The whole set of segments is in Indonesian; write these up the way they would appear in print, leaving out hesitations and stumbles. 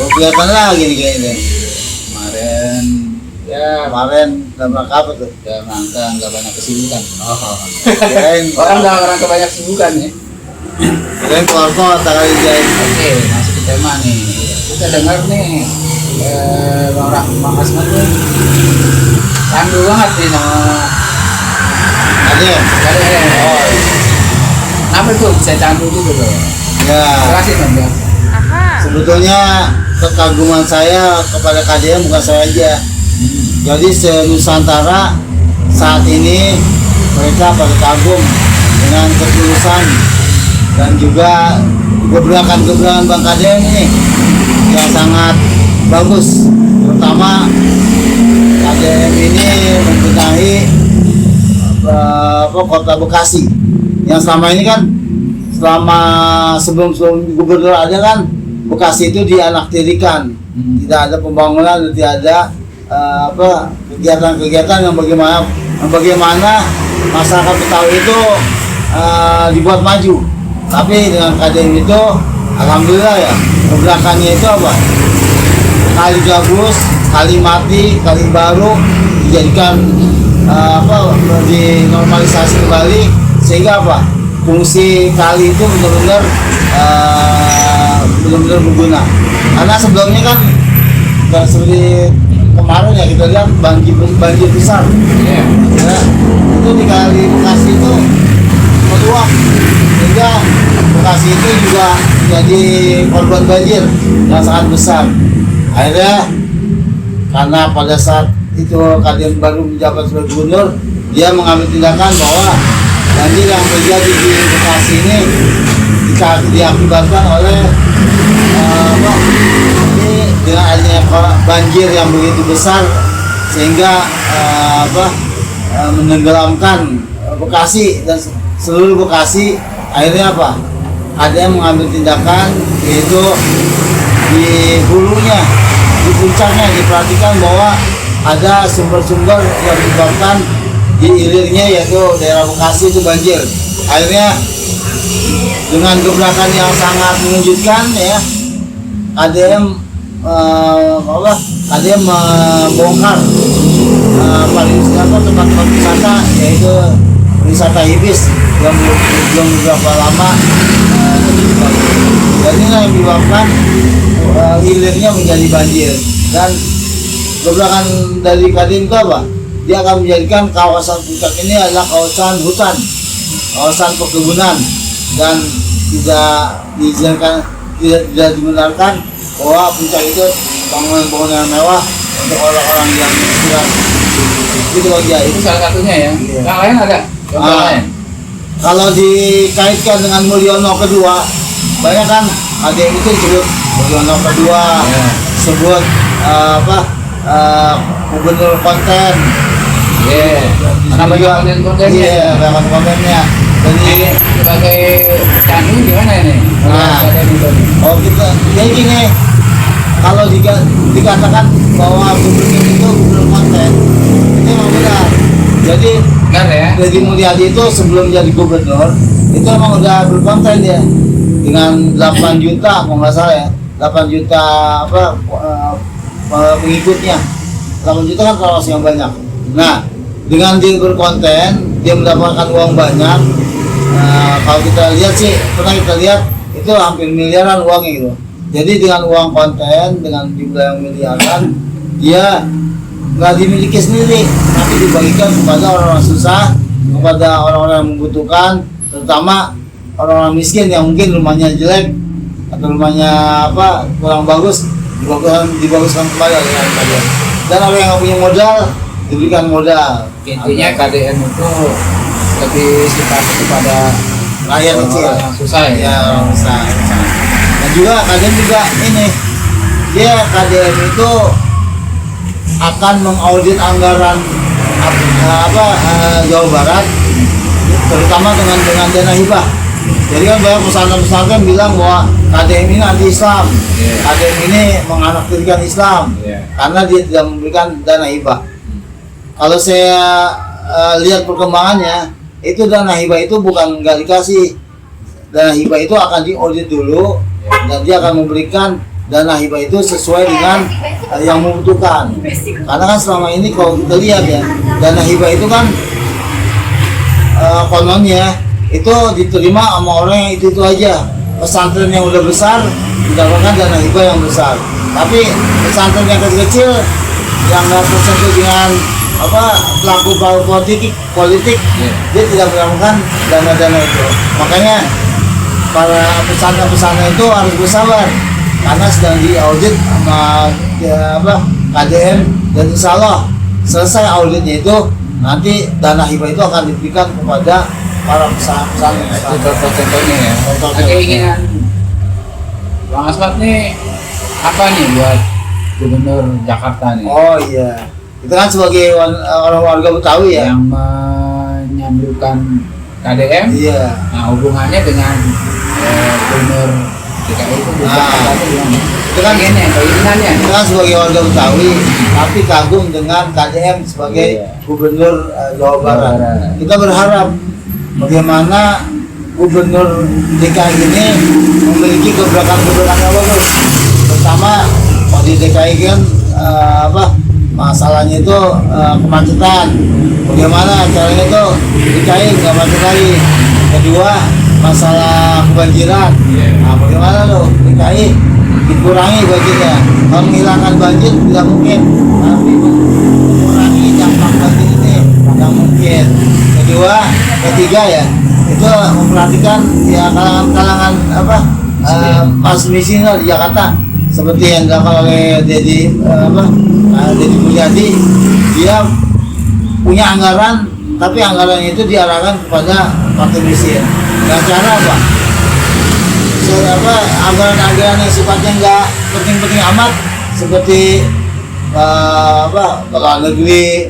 kelihatan lagi nih kayaknya. Kemarin Kemarin dalam rangka apa tuh? dalam rangka nggak banyak kesibukan. Kirain Orang dalam rangka banyak kesibukan ya. kirain keluar kota kali jahit. Oke, masuk ke tema nih. Kita dengar nih orang Bang Asman tuh candu banget nih sama Ada. KDM. Oh, Kenapa tuh bisa candu gitu loh? ya. Jelasin dong ya. Sebetulnya kekaguman saya kepada KDM bukan saya aja. Jadi se-Nusantara saat ini mereka pada kagum dengan ketulusan dan juga gebrakan-gebrakan Bang KDM ini yang sangat bagus. Terutama KDM ini membenahi kota Bekasi yang selama ini kan sebelum gubernur ada kan Bekasi itu dianaktirikan, tidak ada pembangunan, tidak ada kegiatan-kegiatan yang bagaimana masyarakat Betawi itu dibuat maju. Tapi dengan KDM itu alhamdulillah ya, gebrakannya itu apa? Kali gabus, kali mati, kali baru dijadikan dinormalisasi kembali sehingga apa? Fungsi kali itu benar-benar berguna. Karena sebelumnya kan seperti kemarin ya kita lihat banjir besar. Iya. Ya, itu di kali Bekasi itu meluap sehingga Bekasi itu juga jadi korban banjir yang sangat besar. Akhirnya karena pada saat itu KDM baru menjabat sebagai gubernur, dia mengambil tindakan bahwa banjir yang terjadi di Bekasi ini diakibatkan oleh dengan adanya banjir yang begitu besar sehingga menenggelamkan Bekasi dan seluruh Bekasi. Akhirnya apa? Ada yang mengambil tindakan, yaitu di hulunya, di puncaknya diperhatikan bahwa ada sumber-sumber yang menyebabkan di hilirnya yaitu daerah Bekasi itu banjir. Akhirnya dengan gebrakan yang sangat mengejutkan ya, KDM membongkar tempat-tempat wisata, yaitu wisata Ibis yang belum beberapa lama dan ini yang menyebabkan hilirnya menjadi banjir. Dan gebrakan dari KDM itu apa? Dia akan menjadikan kawasan puncak ini adalah kawasan hutan, kawasan perkebunan, dan tidak diizinkan, tidak dibenarkan bahwa puncak itu bangunan-bangunan mewah untuk orang-orang yang istirahat. Itu aja. Itu salah satunya ya. Iya. Yang lain ada? Contoh lain? Kalau dikaitkan dengan Mulyono kedua, banyak kan KDM itu disebut Mulyono kedua, Ya. sebut gubernur konten. Iya. Karena banyak konten-kontennya. Iya, banyak kontennya. Jadi Sebagai candu gimana ini? Nah. Jadi gini, kalau dikatakan bahwa gubernur itu gubernur konten, itu memang benar. Jadi Benar ya? Deddy Mulyadi itu sebelum jadi gubernur itu emang udah berkonten dia dengan 8 juta kalau nggak salah ya, 8 juta pengikutnya. 8 juta kan kalau yang banyak. Nah, dengan dia berkonten, dia mendapatkan uang banyak. Kalau kita lihat sih, pernah kita lihat itu hampir miliaran uangnya gitu. Jadi dengan uang konten, dengan jumlah yang miliaran, dia nggak dimiliki sendiri, tapi dibagikan kepada orang-orang susah, kepada orang-orang yang membutuhkan, terutama orang-orang miskin yang mungkin rumahnya jelek atau rumahnya kurang bagus, dibaguskan kembali oleh KDM. Dan orang yang nggak punya modal diberikan modal. Intinya KDM itu lebih simpati kepada rakyat kecil yang susah ya. Ya, orang susah. Dan juga KDM juga ini, dia KDM itu akan mengaudit anggaran Jawa Barat, terutama dengan dana hibah. Jadi kan banyak pesantren-pesantren bilang bahwa KDM ini anti Islam, KDM ini menganaktifkan Islam, karena dia tidak memberikan dana hibah. Kalau saya lihat perkembangannya, itu dana hibah itu bukan nggak dikasih. Dana hibah itu akan diaudit dulu, dan dia akan memberikan dana hibah itu sesuai dengan yang membutuhkan. Karena kan selama ini kalau kita lihat ya, dana hibah itu kan kononnya itu diterima sama orang yang itu aja. Pesantren yang udah besar mendapatkan dana hibah yang besar, tapi pesantren yang kecil-kecil yang nggak tersentuh dengan pelaku politik dia tidak mendapatkan dana-dana itu. Makanya para pesantren itu harus bersabar karena sedang diaudit sama KDM, dan insya Allah selesai auditnya itu nanti dana hibah itu akan diberikan kepada para pesantren. Itu contoh-contohnya ya. Keinginan Bang Asmat nih apa nih buat Gubernur Jakarta nih? Oh iya, kita kan sebagai orang warga Betawi ya yang menyambungkan KDM. Iya. Nah, hubungannya dengan Gubernur DKI itu Jakarta itu gimana? Itu kan keinginannya. Kita kan sebagai warga Betawi tapi kagum dengan KDM sebagai Gubernur Jawa Barat. Kita berharap bagaimana Gubernur DKI ini memiliki gebrakan-gebrakan yang bagus. Pertama, kalau di DKI kan masalahnya itu kemacetan. Bagaimana caranya itu DKI nggak macet lagi. Kedua, masalah kebanjiran. Nah, bagaimana loh DKI dikurangi banjirnya. Kalau menghilangkan banjir tidak mungkin, tapi mengurangi dampak banjir ini tidak mungkin. Ketiga ya, itu memperhatikan ya kalangan pas misi di Jakarta seperti yang dilakukan oleh Deddy Mulyadi. Dia punya anggaran, tapi anggarannya itu diarahkan kepada partai miskin. Dengan cara apa? Anggaran-anggaran yang sifatnya nggak penting-penting amat seperti luar negeri,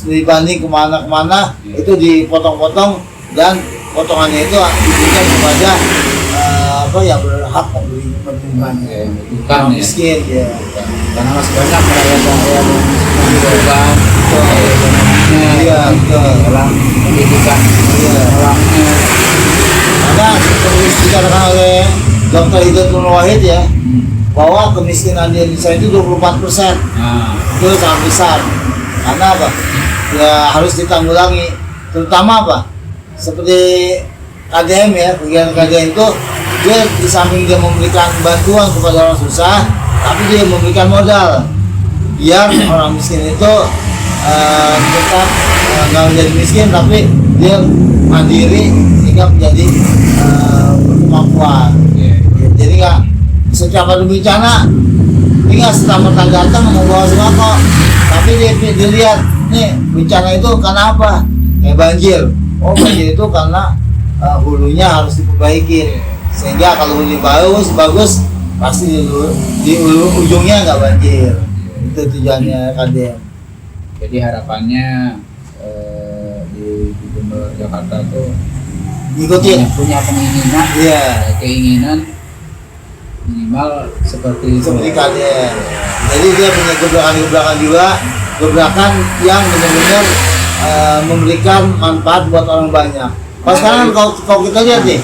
dibanding kemana-kemana itu dipotong-potong dan potongannya itu diberikan kepada yang berhak menerima miskin ya. Karena masih banyak rakyat yang membutuhkan dalam pendidikan orangnya. Karena seperti dikatakan oleh Dr. Hidayat Wahid ya, bahwa kemiskinan di Indonesia itu 24%. Itu sangat besar. Karena apa? Ya harus ditanggulangi. Terutama apa? Seperti KDM ya, kegiatan KDM itu dia di samping dia memberikan bantuan kepada orang susah, tapi dia memberikan modal biar orang miskin itu tetap nggak menjadi miskin, tapi dia mandiri sehingga menjadi berkemampuan. Jadi nggak setiap ada bencana ini nggak serta-merta datang membawa sembako, tapi dia dilihat nih bencana itu karena apa? Kayak banjir. Oh, banjir itu karena hulunya harus diperbaiki, sehingga kalau hulunya bagus pasti di ujungnya nggak banjir. Itu tujuannya KDM. Jadi harapannya di Gubernur Jakarta tuh ikutin punya keinginan, keinginan minimal seperti KDM. Jadi dia punya gebrakan juga, gebrakan yang benar-benar memberikan manfaat buat orang banyak. Pas sekarang kalau kita lihat nih,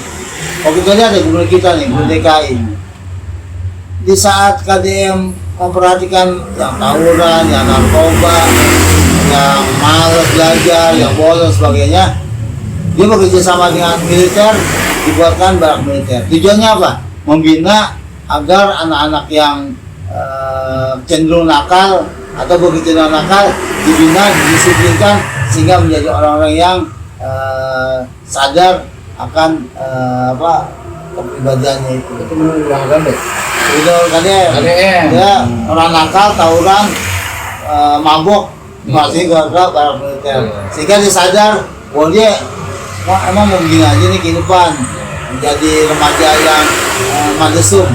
gubernur kita nih, gubernur DKI, di saat KDM memperhatikan yang tawuran, yang narkoba, yang malas belajar, yang bolos sebagainya, dia bekerja sama dengan militer, dibuatkan barak militer. Tujuannya apa? Membina agar anak-anak yang cenderung nakal atau bekerja nakal dibina, didisiplinkan sehingga menjadi orang-orang yang sadar akan kepribadiannya itu. Itu menurut KDM. Ya, orang nakal, tawuran, mabuk, masih gara-gara barak militer. Sehingga dia sadar bahwa dia emang mau begini aja nih kehidupan, menjadi remaja yang madesum,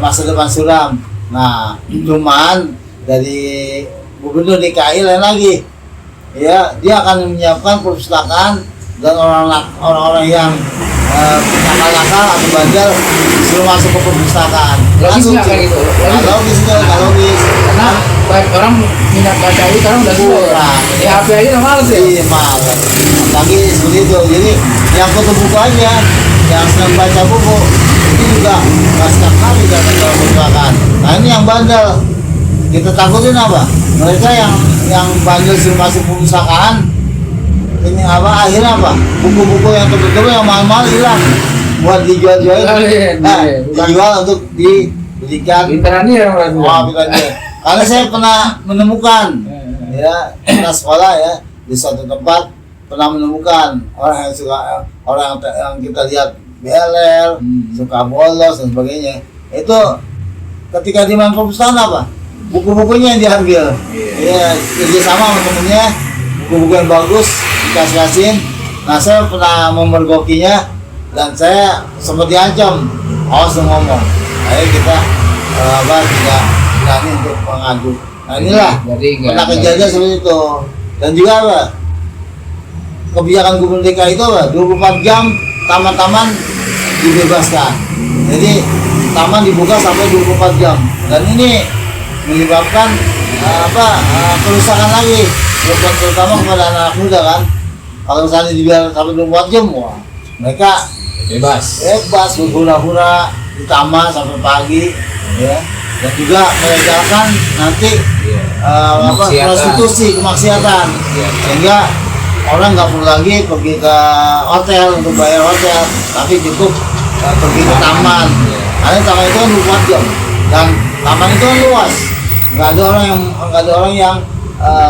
masa depan suram. Nah, cuman dari Gubernur DKI lain lagi, ya dia akan menyiapkan perpustakaan dan orang-orang yang nakal-nakal atau bandel disuruh masuk ke perpustakaan. Langsung kayak gitu. Logis. Karena banyak orang minat baca itu sekarang udah kurang. Di HP aja udah males ya. Iya, males. Lagi seperti itu. Jadi yang foto buku aja yang senang baca buku itu juga nggak setiap kali datang dalam perpustakaan. Nah ini yang bandel, kita takutin apa? Mereka yang bandel sih masuk perpustakaan, ini apa akhirnya apa? Buku-buku yang tebel-tebel yang mahal-mahal hilang, buat dijual-jual, dijual untuk dibelikan. Pinteran dia orang Pinteran dia. Karena saya pernah menemukan, ya, pernah sekolah ya di suatu tempat pernah menemukan orang yang kita lihat beler, suka bolos dan sebagainya. Itu ketika di perpustakaan apa? Buku-bukunya yang diambil. Ya, kerja sama sama temennya, buku-buku yang bagus dikasih-kasihin. Nah, saya pernah memergokinya dan saya sempat diancam, awas lu ngomong. Akhirnya kita tidak berani untuk mengadu. Nah inilah pernah kejadian seperti itu. Dan juga apa? Kebijakan Gubernur DKI itu apa? 24 jam taman-taman dibebaskan. Jadi taman dibuka sampai 24 jam. Dan ini menyebabkan kerusakan lagi, terutama kepada anak muda kan. Kalau misalnya dibiarkan sampai 24 jam, wah mereka bebas berhura-hura di taman sampai pagi, ya. Dan juga melegalkan nanti prostitusi, kemaksiatan, sehingga orang nggak perlu lagi pergi ke hotel untuk bayar hotel, tapi cukup pergi ke taman. Karena taman itu kan 24 jam dan taman itu kan luas, nggak ada orang yang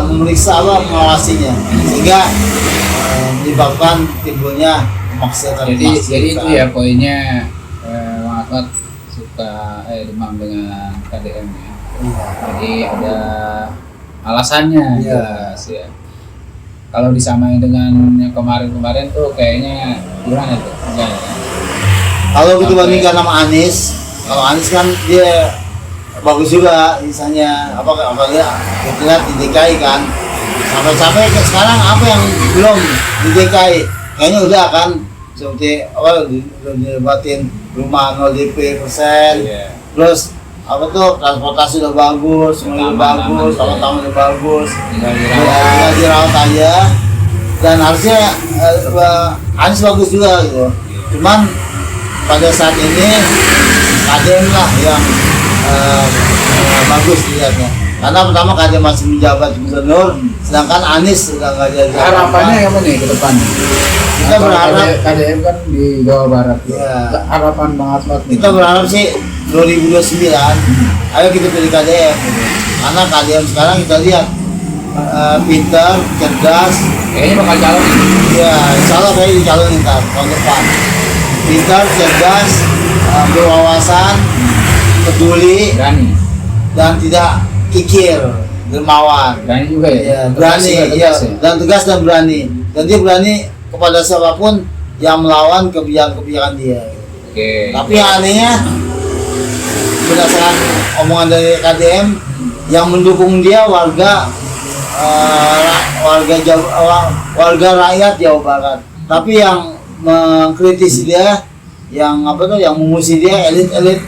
memeriksa mengawasinya, sehingga menyebabkan timbulnya kemaksiatan. Jadi itu ya poinnya, Bang Ahmad suka demam dengan KDM ya. Jadi ada alasannya jelas ya. Kalau disamain dengan yang kemarin-kemarin tuh kayaknya gimana tuh? Enggak ya? Kalau kita bandingkan sama Anies, kalau Anies kan dia bagus juga, misalnya apalagi kita lihat di DKI kan, sampai sekarang apa yang belum di DKI kayaknya udah kan, seperti dilebatin rumah 0 DP %, terus transportasi udah bagus, semuanya udah bagus, taman-taman udah bagus, tinggal dirawat aja. Dan harusnya Anies bagus juga gitu. Cuman pada saat ini KDM lah yang bagus dilihatnya. Karena pertama KDM masih menjabat gubernur, sedangkan Anies sudah nggak jadi. Harapannya apa nih ke depan? Kita berharap KDM kan di Jawa Barat. Ya. Harapan Bang Ahmad nih. Kita berharap sih 2029 ayo kita pilih KDM. Karena KDM sekarang kita lihat pintar, cerdas. Kayaknya bakal calon. Ya, insya Allah kayaknya dicalonin tahun depan. Pintar, cerdas, berwawasan, peduli, Berani. dan tidak kikir, dermawan. Berani juga ya. Ya, berani, Tegas ya, dan tegas dan berani. Dan dia berani kepada siapapun yang melawan kebijakan dia. Oke. Tapi yang anehnya berdasarkan omongan dari KDM yang mendukung dia warga rakyat Jawa Barat. Tapi yang mengkritisi dia, yang memusuhi dia elit-elit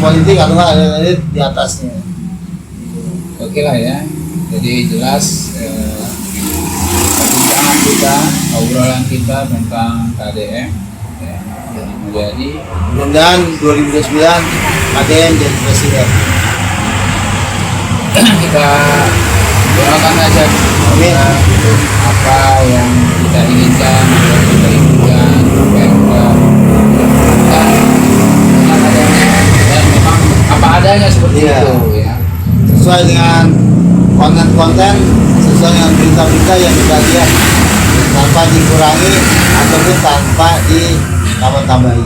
politik atau elit di atasnya. Oke lah ya. Jadi jelas perbincangan kita, obrolan kita tentang KDM ya, menjadi mudah-mudahan 2029 KDM jadi presiden. Kita doakan aja apa yang kita inginkan, apa yang kita inginkan, apa yang kita dengan adanya dan memang apa adanya seperti itu ya. Sesuai dengan konten-konten, sesuai dengan berita-berita yang kita lihat, tanpa dikurangi ataupun tanpa ditambah-tambahi.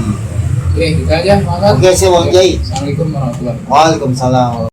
Oke, kita aja. Oke, saya Wang Jai. Assalamualaikum warahmatullahi wabarakatuh. Waalaikumsalam.